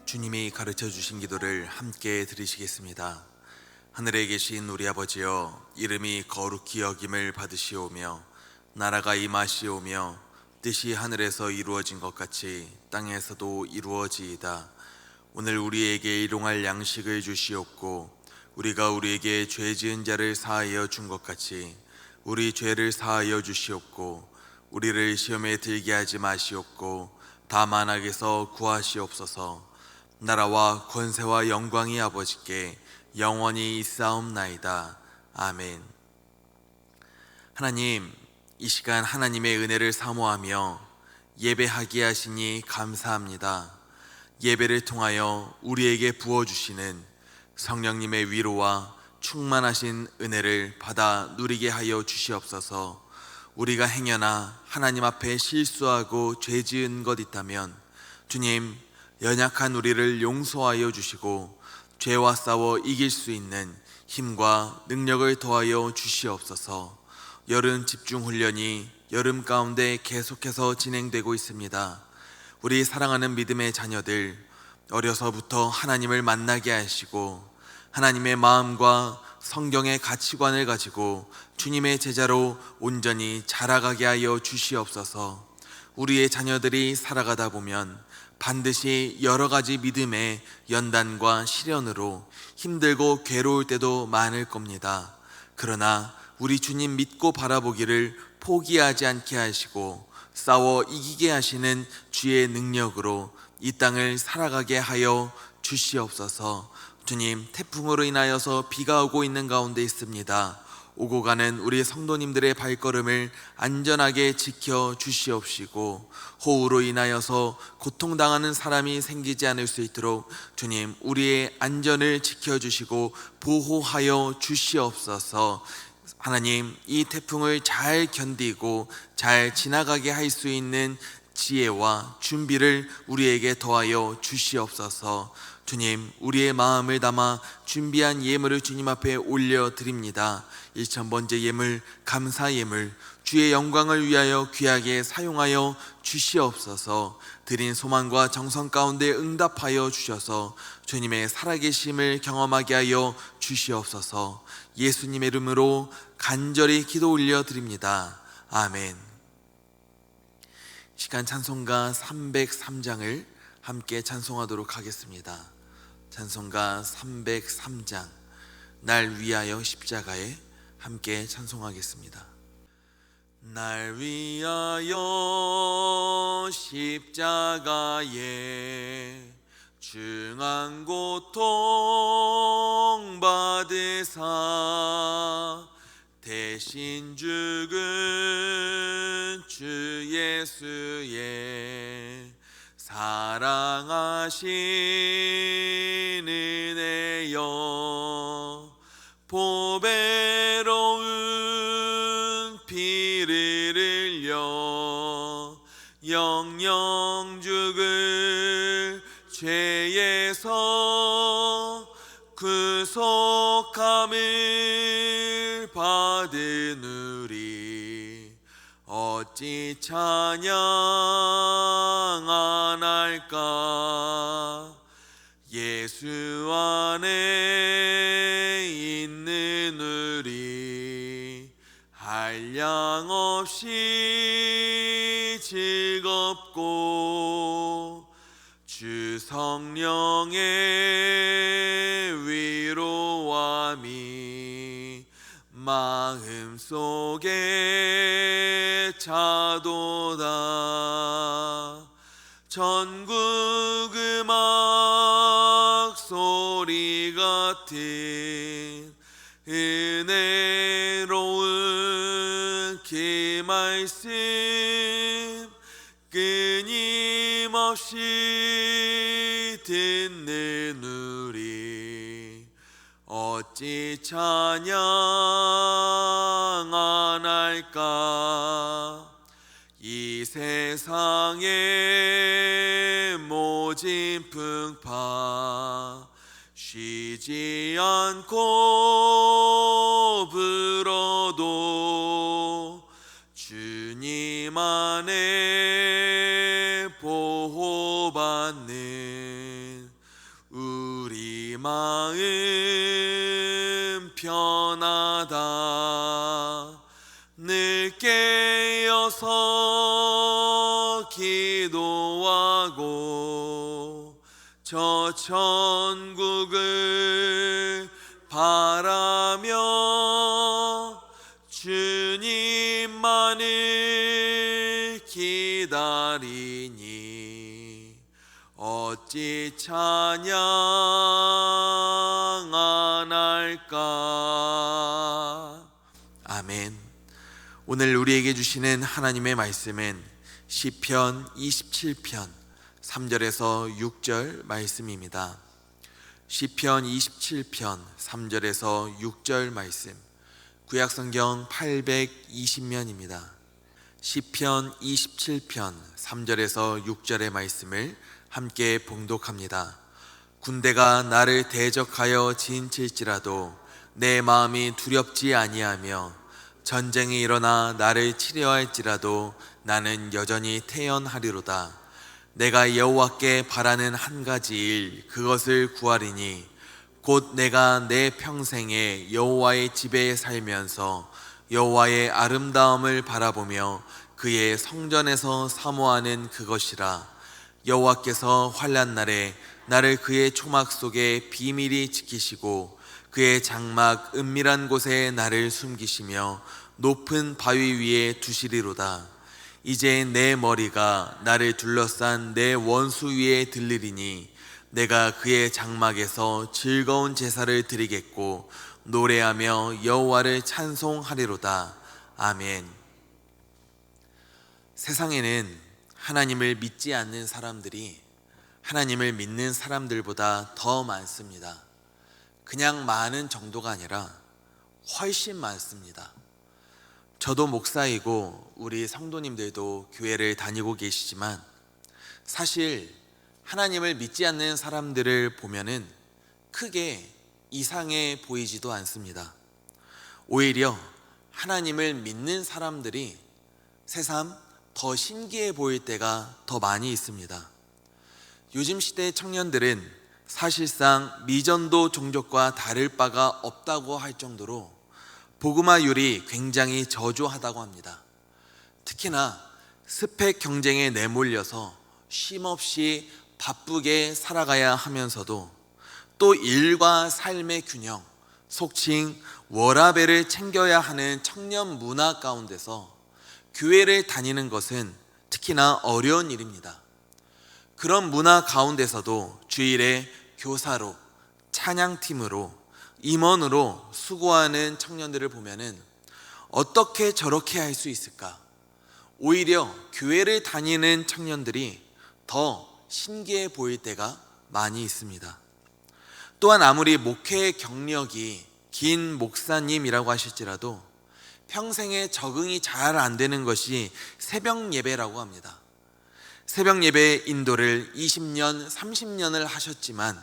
주님이 가르쳐 주신 기도를 함께 드리시겠습니다. 하늘에 계신 우리 아버지여, 이름이 거룩히 여김을 받으시오며 나라가 임하시오며 뜻이 하늘에서 이루어진 것 같이 땅에서도 이루어지이다. 오늘 우리에게 일용할 양식을 주시옵고 우리가 우리에게 죄 지은 자를 사하여 준 것 같이 우리 죄를 사하여 주시옵고 우리를 시험에 들게 하지 마시옵고 다만 악에서 구하시옵소서. 나라와 권세와 영광이 아버지께 영원히 있사옵나이다. 아멘. 하나님, 이 시간 하나님의 은혜를 사모하며 예배하게 하시니 감사합니다. 예배를 통하여 우리에게 부어주시는 성령님의 위로와 충만하신 은혜를 받아 누리게 하여 주시옵소서. 우리가 행여나 하나님 앞에 실수하고 죄 지은 것 있다면 주님, 연약한 우리를 용서하여 주시고 죄와 싸워 이길 수 있는 힘과 능력을 더하여 주시옵소서. 여름 집중훈련이 여름 가운데 계속해서 진행되고 있습니다. 우리 사랑하는 믿음의 자녀들, 어려서부터 하나님을 만나게 하시고 하나님의 마음과 성경의 가치관을 가지고 주님의 제자로 온전히 자라가게 하여 주시옵소서. 우리의 자녀들이 살아가다 보면 반드시 여러 가지 믿음의 연단과 시련으로 힘들고 괴로울 때도 많을 겁니다. 그러나 우리 주님 믿고 바라보기를 포기하지 않게 하시고 싸워 이기게 하시는 주의 능력으로 이 땅을 살아가게 하여 주시옵소서. 주님, 태풍으로 인하여서 비가 오고 있는 가운데 있습니다. 오고 가는 우리 성도님들의 발걸음을 안전하게 지켜 주시옵시고 호우로 인하여서 고통당하는 사람이 생기지 않을 수 있도록 주님, 우리의 안전을 지켜주시고 보호하여 주시옵소서. 하나님, 이 태풍을 잘 견디고 잘 지나가게 할 수 있는 지혜와 준비를 우리에게 더하여 주시옵소서. 주님, 우리의 마음을 담아 준비한 예물을 주님 앞에 올려드립니다. 1000번째 예물, 감사 예물, 주의 영광을 위하여 귀하게 사용하여 주시옵소서. 드린 소망과 정성 가운데 응답하여 주셔서 주님의 살아계심을 경험하게 하여 주시옵소서. 예수님의 이름으로 간절히 기도 올려드립니다. 아멘. 시간 찬송가 303장을 함께 찬송하도록 하겠습니다. 찬송가 303장, 날 위하여 십자가에 함께 찬송하겠습니다. 날 위하여 십자가에 중한 고통 받으사 대신 죽은 주 예수의 사랑하신 은혜여 보배로운 피를 흘려 영영 죽을 죄에서 구속함을 받은 우리 어찌 찬양 안 할까. 예수 안에 있는 우리 한량없이 즐겁고 주 성령의 위로함이 마음속에 차도다. 전국 음악 소리 같은 은혜로운 그 말씀 끊임없이 듣는 우리 어찌 찬양 안 할까. 이 세상의 모진 풍파 쉬지 않고 불어도 주님 안에 보호받는 늘 깨어서 기도하고 저 천국을 바라며 주님만을 기다리니 어찌 찬양 안 할까. 아멘. 오늘 우리에게 주시는 하나님의 말씀은 시편 27편 3절에서 6절 말씀입니다. 시편 27편 3절에서 6절 말씀, 구약성경 820면입니다. 시편 27편 3절에서 6절의 말씀을 함께 봉독합니다. 군대가 나를 대적하여 진칠지라도 내 마음이 두렵지 아니하며 전쟁이 일어나 나를 치려할지라도 나는 여전히 태연하리로다. 내가 여호와께 바라는 한 가지 일, 그것을 구하리니 곧 내가 내 평생에 여호와의 집에 살면서 여호와의 아름다움을 바라보며 그의 성전에서 사모하는 그것이라. 여호와께서 환난 날에 나를 그의 초막 속에 비밀히 지키시고 그의 장막 은밀한 곳에 나를 숨기시며 높은 바위 위에 두시리로다. 이제 내 머리가 나를 둘러싼 내 원수 위에 들리리니 내가 그의 장막에서 즐거운 제사를 드리겠고 노래하며 여호와를 찬송하리로다. 아멘. 세상에는 하나님을 믿지 않는 사람들이 하나님을 믿는 사람들보다 더 많습니다. 그냥 많은 정도가 아니라 훨씬 많습니다. 저도 목사이고 우리 성도님들도 교회를 다니고 계시지만 사실 하나님을 믿지 않는 사람들을 보면은 크게 이상해 보이지도 않습니다. 오히려 하나님을 믿는 사람들이 새삼 더 신기해 보일 때가 더 많이 있습니다. 요즘 시대 청년들은 사실상 미전도 종족과 다를 바가 없다고 할 정도로 복음화율이 굉장히 저조하다고 합니다. 특히나 스펙 경쟁에 내몰려서 쉼없이 바쁘게 살아가야 하면서도 또 일과 삶의 균형, 속칭 워라밸을 챙겨야 하는 청년 문화 가운데서 교회를 다니는 것은 특히나 어려운 일입니다. 그런 문화 가운데서도 주일에 교사로, 찬양팀으로, 임원으로 수고하는 청년들을 보면은 어떻게 저렇게 할 수 있을까? 오히려 교회를 다니는 청년들이 더 신기해 보일 때가 많이 있습니다. 또한 아무리 목회 경력이 긴 목사님이라고 하실지라도 평생에 적응이 잘 안 되는 것이 새벽 예배라고 합니다. 새벽 예배 인도를 20년, 30년을 하셨지만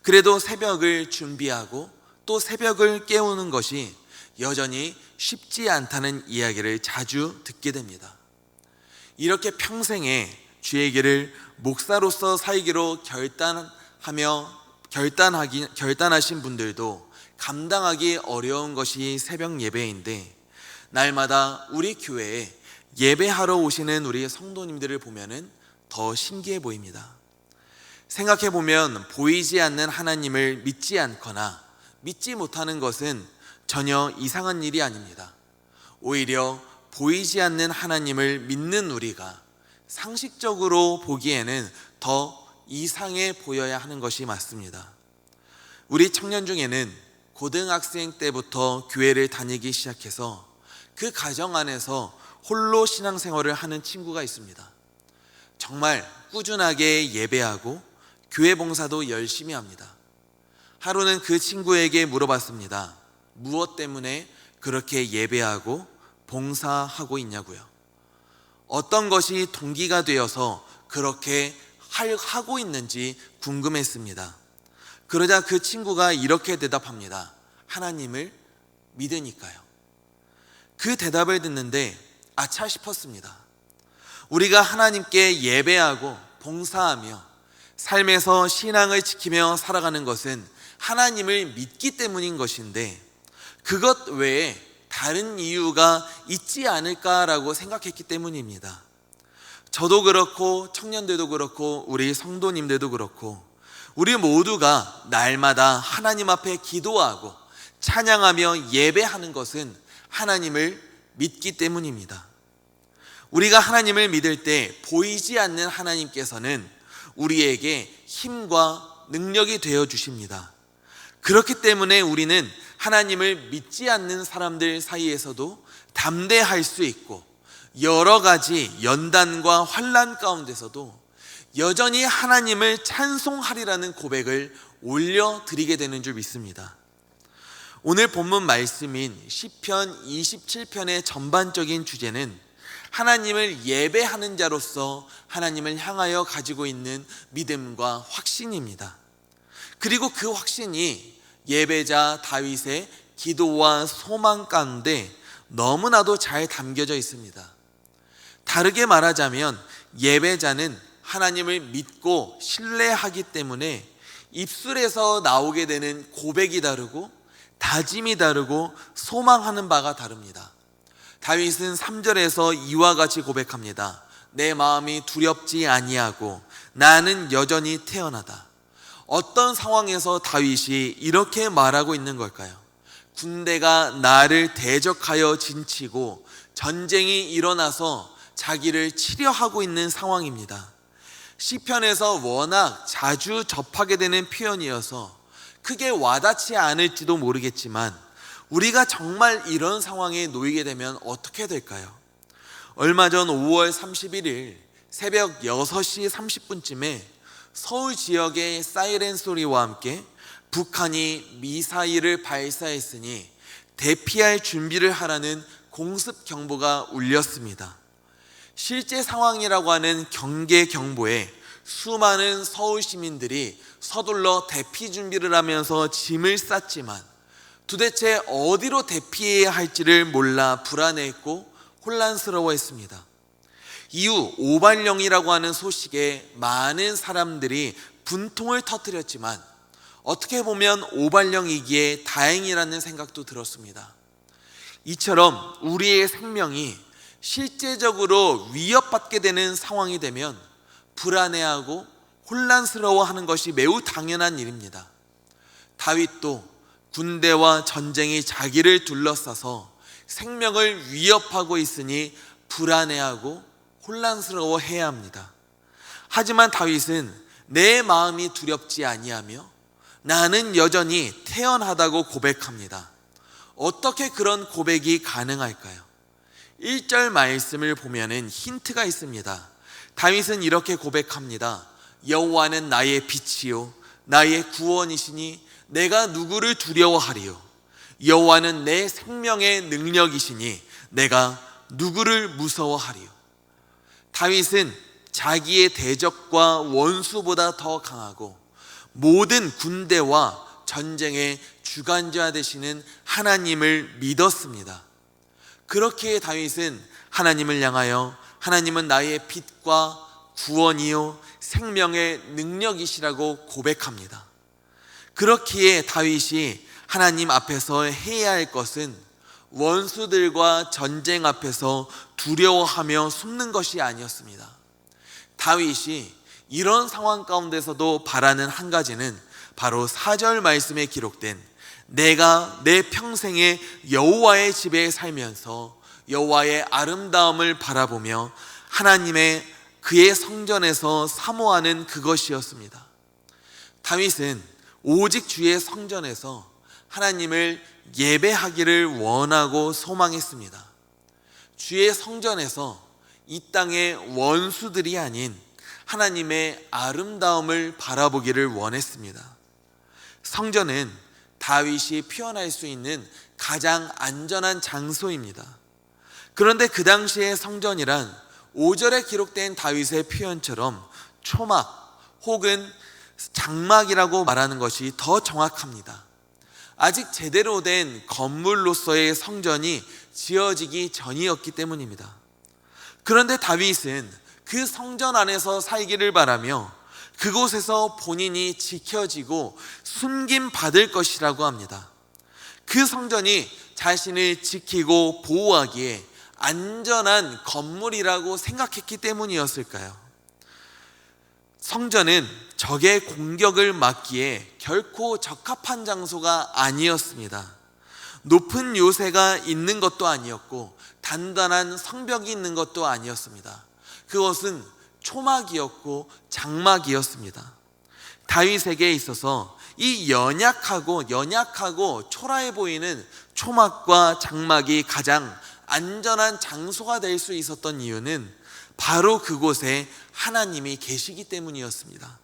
그래도 새벽을 준비하고 또 새벽을 깨우는 것이 여전히 쉽지 않다는 이야기를 자주 듣게 됩니다. 이렇게 평생에 주의 길을 목사로서 살기로 결단하신 분들도 감당하기 어려운 것이 새벽 예배인데, 날마다 우리 교회에 예배하러 오시는 우리 성도님들을 보면은 더 신기해 보입니다. 생각해 보면 보이지 않는 하나님을 믿지 않거나 믿지 못하는 것은 전혀 이상한 일이 아닙니다. 오히려 보이지 않는 하나님을 믿는 우리가 상식적으로 보기에는 더 이상해 보여야 하는 것이 맞습니다. 우리 청년 중에는 고등학생 때부터 교회를 다니기 시작해서 그 가정 안에서 홀로 신앙생활을 하는 친구가 있습니다. 정말 꾸준하게 예배하고 교회 봉사도 열심히 합니다. 하루는 그 친구에게 물어봤습니다. 무엇 때문에 그렇게 예배하고 봉사하고 있냐고요. 어떤 것이 동기가 되어서 그렇게 하고 있는지 궁금했습니다. 그러자 그 친구가 이렇게 대답합니다. 하나님을 믿으니까요. 그 대답을 듣는데 아차 싶었습니다. 우리가 하나님께 예배하고 봉사하며 삶에서 신앙을 지키며 살아가는 것은 하나님을 믿기 때문인 것인데, 그것 외에 다른 이유가 있지 않을까라고 생각했기 때문입니다. 저도 그렇고 청년들도 그렇고 우리 성도님들도 그렇고 우리 모두가 날마다 하나님 앞에 기도하고 찬양하며 예배하는 것은 하나님을 믿기 때문입니다. 우리가 하나님을 믿을 때 보이지 않는 하나님께서는 우리에게 힘과 능력이 되어 주십니다. 그렇기 때문에 우리는 하나님을 믿지 않는 사람들 사이에서도 담대할 수 있고 여러 가지 연단과 환난 가운데서도 여전히 하나님을 찬송하리라는 고백을 올려드리게 되는 줄 믿습니다. 오늘 본문 말씀인 시편 27편의 전반적인 주제는 하나님을 예배하는 자로서 하나님을 향하여 가지고 있는 믿음과 확신입니다. 그리고 그 확신이 예배자 다윗의 기도와 소망 가운데 너무나도 잘 담겨져 있습니다. 다르게 말하자면 예배자는 하나님을 믿고 신뢰하기 때문에 입술에서 나오게 되는 고백이 다르고 다짐이 다르고 소망하는 바가 다릅니다. 다윗은 3절에서 이와 같이 고백합니다. 내 마음이 두렵지 아니하고 나는 여전히 태어나다. 어떤 상황에서 다윗이 이렇게 말하고 있는 걸까요? 군대가 나를 대적하여 진치고 전쟁이 일어나서 자기를 치려하고 있는 상황입니다. 시편에서 워낙 자주 접하게 되는 표현이어서 크게 와닿지 않을지도 모르겠지만 우리가 정말 이런 상황에 놓이게 되면 어떻게 될까요? 얼마 전 5월 31일 새벽 6시 30분쯤에 서울 지역의 사이렌 소리와 함께 북한이 미사일을 발사했으니 대피할 준비를 하라는 공습 경보가 울렸습니다. 실제 상황이라고 하는 경계 경보에 수많은 서울 시민들이 서둘러 대피 준비를 하면서 짐을 쌌지만 도대체 어디로 대피해야 할지를 몰라 불안해했고 혼란스러워했습니다. 이후 오발령이라고 하는 소식에 많은 사람들이 분통을 터뜨렸지만 어떻게 보면 오발령이기에 다행이라는 생각도 들었습니다. 이처럼 우리의 생명이 실제적으로 위협받게 되는 상황이 되면 불안해하고 혼란스러워하는 것이 매우 당연한 일입니다. 다윗도 군대와 전쟁이 자기를 둘러싸서 생명을 위협하고 있으니 불안해하고 혼란스러워해야 합니다. 하지만 다윗은 내 마음이 두렵지 아니하며 나는 여전히 태연하다고 고백합니다. 어떻게 그런 고백이 가능할까요? 1절 말씀을 보면은 힌트가 있습니다. 다윗은 이렇게 고백합니다. 여호와는 나의 빛이요 나의 구원이시니 내가 누구를 두려워하리요. 여호와는 내 생명의 능력이시니 내가 누구를 무서워하리요. 다윗은 자기의 대적과 원수보다 더 강하고 모든 군대와 전쟁의 주관자 되시는 하나님을 믿었습니다. 그렇기에 다윗은 하나님을 향하여 하나님은 나의 빛과 구원이요 생명의 능력이시라고 고백합니다. 그렇기에 다윗이 하나님 앞에서 해야 할 것은 원수들과 전쟁 앞에서 두려워하며 숨는 것이 아니었습니다. 다윗이 이런 상황 가운데서도 바라는 한 가지는 바로 4절 말씀에 기록된 내가 내 평생에 여호와의 집에 살면서 여호와의 아름다움을 바라보며 하나님의 그의 성전에서 사모하는 그것이었습니다. 다윗은 오직 주의 성전에서 하나님을 예배하기를 원하고 소망했습니다. 주의 성전에서 이 땅의 원수들이 아닌 하나님의 아름다움을 바라보기를 원했습니다. 성전은 다윗이 표현할 수 있는 가장 안전한 장소입니다. 그런데 그 당시의 성전이란 5절에 기록된 다윗의 표현처럼 초막 혹은 장막이라고 말하는 것이 더 정확합니다. 아직 제대로 된 건물로서의 성전이 지어지기 전이었기 때문입니다. 그런데 다윗은 그 성전 안에서 살기를 바라며 그곳에서 본인이 지켜지고 숨김받을 것이라고 합니다. 그 성전이 자신을 지키고 보호하기에 안전한 건물이라고 생각했기 때문이었을까요? 성전은 적의 공격을 막기에 결코 적합한 장소가 아니었습니다. 높은 요새가 있는 것도 아니었고 단단한 성벽이 있는 것도 아니었습니다. 그것은 초막이었고 장막이었습니다. 다윗에게 있어서 이 연약하고 초라해 보이는 초막과 장막이 가장 안전한 장소가 될 수 있었던 이유는 바로 그곳에 하나님이 계시기 때문이었습니다.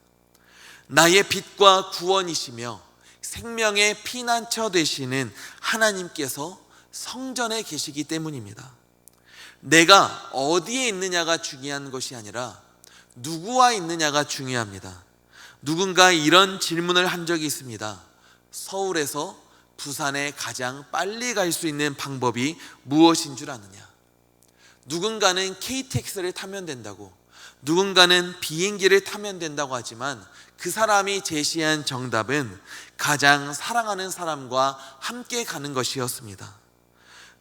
나의 빛과 구원이시며 생명의 피난처 되시는 하나님께서 성전에 계시기 때문입니다. 내가 어디에 있느냐가 중요한 것이 아니라 누구와 있느냐가 중요합니다. 누군가 이런 질문을 한 적이 있습니다. 서울에서 부산에 가장 빨리 갈 수 있는 방법이 무엇인 줄 아느냐? 누군가는 KTX를 타면 된다고, 누군가는 비행기를 타면 된다고 하지만 그 사람이 제시한 정답은 가장 사랑하는 사람과 함께 가는 것이었습니다.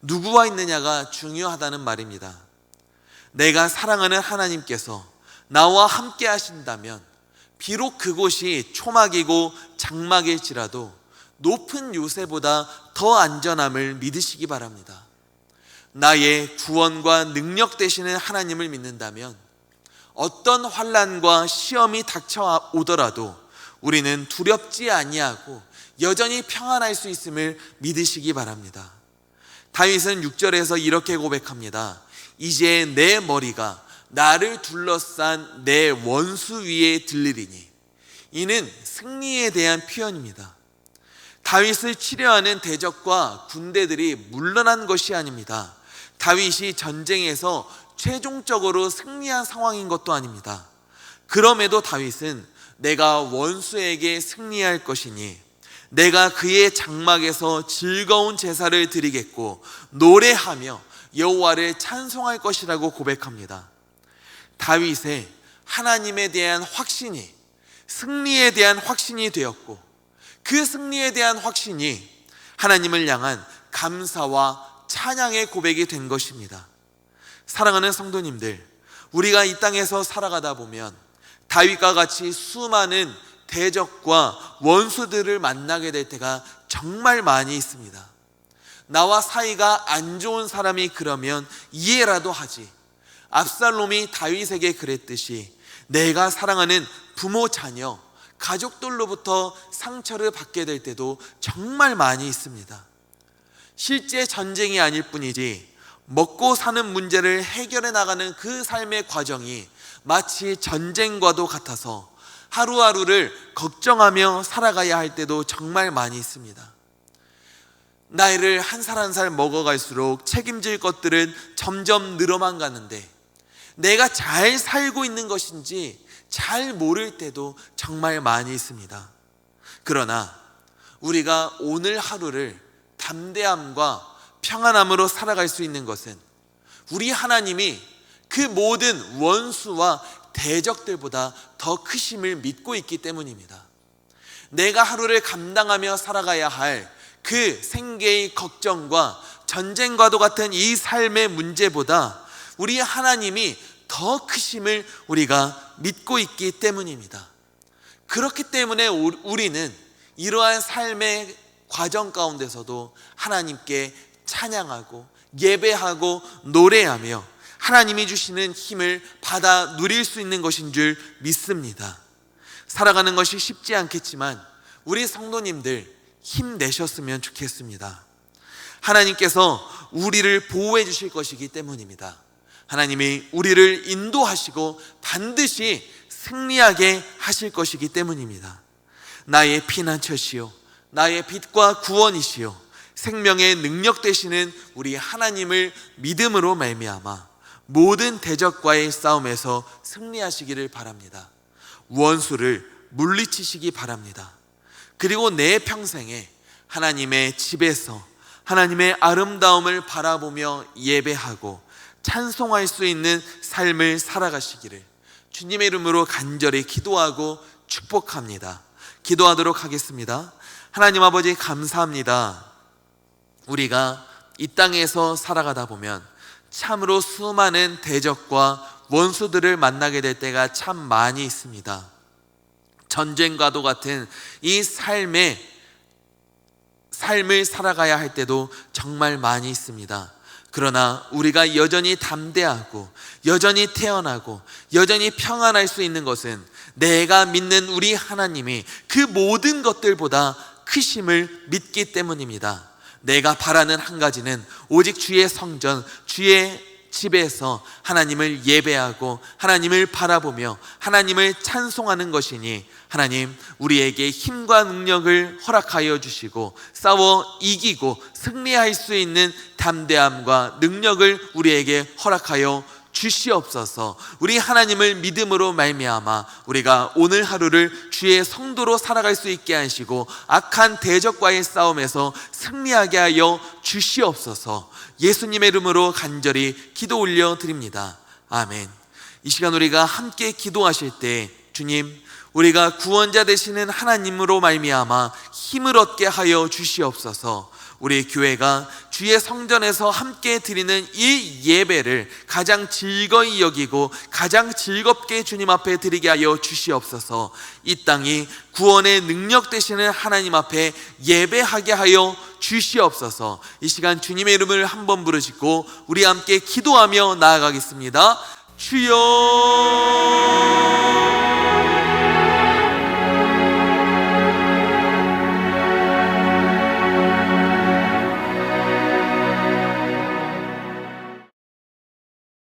누구와 있느냐가 중요하다는 말입니다. 내가 사랑하는 하나님께서 나와 함께 하신다면 비록 그곳이 초막이고 장막일지라도 높은 요새보다 더 안전함을 믿으시기 바랍니다. 나의 구원과 능력 되시는 하나님을 믿는다면 어떤 환난과 시험이 닥쳐오더라도 우리는 두렵지 아니하고 여전히 평안할 수 있음을 믿으시기 바랍니다. 다윗은 6절에서 이렇게 고백합니다. 이제 내 머리가 나를 둘러싼 내 원수 위에 들리리니. 이는 승리에 대한 표현입니다. 다윗을 치려하는 대적과 군대들이 물러난 것이 아닙니다. 다윗이 전쟁에서 최종적으로 승리한 상황인 것도 아닙니다. 그럼에도 다윗은 내가 원수에게 승리할 것이니 내가 그의 장막에서 즐거운 제사를 드리겠고 노래하며 여호와를 찬송할 것이라고 고백합니다. 다윗의 하나님에 대한 확신이 승리에 대한 확신이 되었고 그 승리에 대한 확신이 하나님을 향한 감사와 찬양의 고백이 된 것입니다. 사랑하는 성도님들, 우리가 이 땅에서 살아가다 보면 다윗과 같이 수많은 대적과 원수들을 만나게 될 때가 정말 많이 있습니다. 나와 사이가 안 좋은 사람이 그러면 이해라도 하지. 압살롬이 다윗에게 그랬듯이 내가 사랑하는 부모, 자녀, 가족들로부터 상처를 받게 될 때도 정말 많이 있습니다. 실제 전쟁이 아닐 뿐이지 먹고 사는 문제를 해결해 나가는 그 삶의 과정이 마치 전쟁과도 같아서 하루하루를 걱정하며 살아가야 할 때도 정말 많이 있습니다. 나이를 한 살 한 살 먹어갈수록 책임질 것들은 점점 늘어만 가는데 내가 잘 살고 있는 것인지 잘 모를 때도 정말 많이 있습니다. 그러나 우리가 오늘 하루를 담대함과 평안함으로 살아갈 수 있는 것은 우리 하나님이 그 모든 원수와 대적들보다 더 크심을 믿고 있기 때문입니다. 내가 하루를 감당하며 살아가야 할 그 생계의 걱정과 전쟁과도 같은 이 삶의 문제보다 우리 하나님이 더 크심을 우리가 믿고 있기 때문입니다. 그렇기 때문에 우리는 이러한 삶의 과정 가운데서도 하나님께 찬양하고 예배하고 노래하며 하나님이 주시는 힘을 받아 누릴 수 있는 것인 줄 믿습니다. 살아가는 것이 쉽지 않겠지만 우리 성도님들 힘내셨으면 좋겠습니다. 하나님께서 우리를 보호해 주실 것이기 때문입니다. 하나님이 우리를 인도하시고 반드시 승리하게 하실 것이기 때문입니다. 나의 피난처시요 나의 빛과 구원이시요 생명의 능력 되시는 우리 하나님을 믿음으로 말미암아 모든 대적과의 싸움에서 승리하시기를 바랍니다. 원수를 물리치시기 바랍니다. 그리고 내 평생에 하나님의 집에서 하나님의 아름다움을 바라보며 예배하고 찬송할 수 있는 삶을 살아가시기를 주님의 이름으로 간절히 기도하고 축복합니다. 기도하도록 하겠습니다. 하나님 아버지 감사합니다. 우리가 이 땅에서 살아가다 보면 참으로 수많은 대적과 원수들을 만나게 될 때가 참 많이 있습니다. 전쟁과도 같은 이 삶을 살아가야 할 때도 정말 많이 있습니다. 그러나 우리가 여전히 담대하고 여전히 태어나고 여전히 평안할 수 있는 것은 내가 믿는 우리 하나님이 그 모든 것들보다 크심을 믿기 때문입니다. 내가 바라는 한 가지는 오직 주의 성전, 주의 집에서 하나님을 예배하고 하나님을 바라보며 하나님을 찬송하는 것이니, 하나님 우리에게 힘과 능력을 허락하여 주시고 싸워 이기고 승리할 수 있는 담대함과 능력을 우리에게 허락하여 주시옵소서. 우리 하나님을 믿음으로 말미암아 우리가 오늘 하루를 주의 성도로 살아갈 수 있게 하시고 악한 대적과의 싸움에서 승리하게 하여 주시옵소서. 예수님의 이름으로 간절히 기도 올려 드립니다. 아멘. 이 시간 우리가 함께 기도하실 때 주님, 우리가 구원자 되시는 하나님으로 말미암아 힘을 얻게 하여 주시옵소서. 우리 교회가 주의 성전에서 함께 드리는 이 예배를 가장 즐거이 여기고 가장 즐겁게 주님 앞에 드리게 하여 주시옵소서. 이 땅이 구원의 능력 되시는 하나님 앞에 예배하게 하여 주시옵소서. 이 시간 주님의 이름을 한번 부르시고 우리 함께 기도하며 나아가겠습니다. 주여